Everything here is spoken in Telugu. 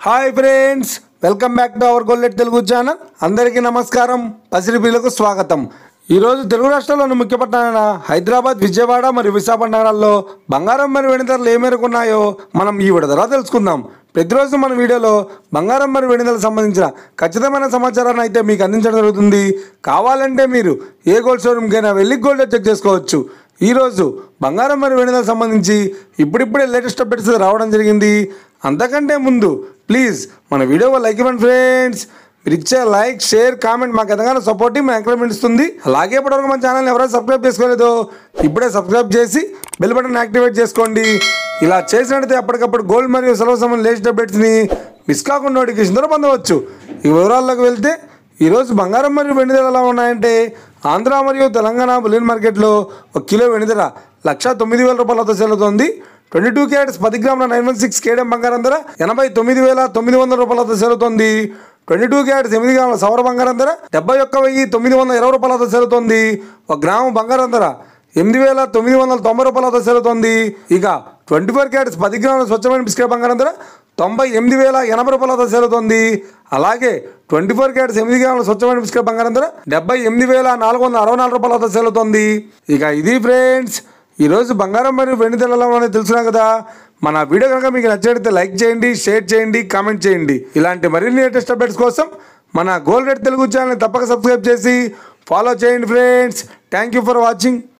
Hi friends, welcome back to our గోల్డెట్ తెలుగు ఛానల్. అందరికీ నమస్కారం. పసిరిపిల్లకు స్వాగతం. ఈరోజు తెలుగు రాష్ట్రాల్లోని ముఖ్య పట్టణాలైన హైదరాబాద్, విజయవాడ మరియు విశాఖపట్నం నగరాల్లో బంగారం మరియు వెండి ధరలు ఏ మేరకు ఉన్నాయో మనం ఈ విడత ద్వారా తెలుసుకుందాం. ప్రతిరోజు మన వీడియోలో బంగారం మరియు వెండి ధరలకు సంబంధించిన ఖచ్చితమైన సమాచారాన్ని అయితే మీకు అందించడం జరుగుతుంది. కావాలంటే మీరు ఏ గోల్డ్ షోరూమ్కైనా వెళ్ళి గోల్డ్ చెక్ చేసుకోవచ్చు. ఈరోజు బంగారం మరియు వెండి ధరలకు సంబంధించి ఇప్పుడిప్పుడే లేటెస్ట్ అప్డేట్స్ రావడం జరిగింది. అంతకంటే ముందు ప్లీజ్ మన వీడియో లైక్ ఇవ్వండి ఫ్రెండ్స్. మీరు ఇచ్చే లైక్, షేర్, కామెంట్ మాకు ఎంతగానో సపోర్ట్, మా ఎంకరేజ్మెంట్ ఇస్తుంది. అలాగే ఇప్పటివరకు మన ఛానల్ని ఎవరైనా సబ్స్క్రైబ్ చేసుకోలేదో ఇప్పుడే సబ్స్క్రైబ్ చేసి బెల్ బటన్ యాక్టివేట్ చేసుకోండి. ఇలా చేసినట్టయితే అప్పటికప్పుడు గోల్డ్ మరియు సిల్వర్ సంబంధించిన లేటెస్ట్ అప్డేట్స్ని మిస్ కాకుండా నోటిఫికేషన్ ద్వారా పొందవచ్చు. ఈ వివరాల్లోకి వెళ్తే ఈరోజు బంగారం మరియు వెండి ధరలు ఎలా ఉన్నాయంటే, ఆంధ్ర మరియు తెలంగాణ బులియన్ మార్కెట్లో 1 కిలో వెండి ధర 1,09,000 రూపాయలతో సేల్ అవుతోంది. 22 క్యారెట్స్ 10 గ్రాముల 916 కేడియం బంగారం ధర 89,900 రూపాయలతో సేల్ అవుతోంది. 22 క్యారెట్స్ 8 గ్రాముల సౌర బంగారం ధర 71,920 రూపాయలతో సేల్ అవుతోంది. 1 గ్రాము బంగారం ధర 8,990 రూపాయలతో సేల్ అవుతోంది. ఇక 24 క్యారెట్స్ 10 గ్రాముల స్వచ్ఛమైన బిస్కెట్ బంగారం ధర 98,080 రూపాయలతో సేల్ అవుతోంది. అలాగే 24 క్యారెట్స్ 8 గ్రాముల స్వచ్ఛమైన బిస్కెట్ బంగారం ధర 78,464 రూపాయలతో సేల్ అవుతోంది. ఇక ఇది ఫ్రెండ్స్, ఈరోజు బంగారం మరియు వెండి ధరలు అనేది తెలుసున్నా కదా. మన వీడియో కనుక మీకు నచ్చినట్లయితే లైక్ చేయండి, షేర్ చేయండి, కామెంట్ చేయండి. ఇలాంటి మరిన్ని లేటెస్ట్ అప్డేట్స్ కోసం మన గోల్డ్ రేట్ తెలుగు ఛానల్ని తప్పక సబ్స్క్రైబ్ చేసి ఫాలో చేయండి friends. Thank you for watching.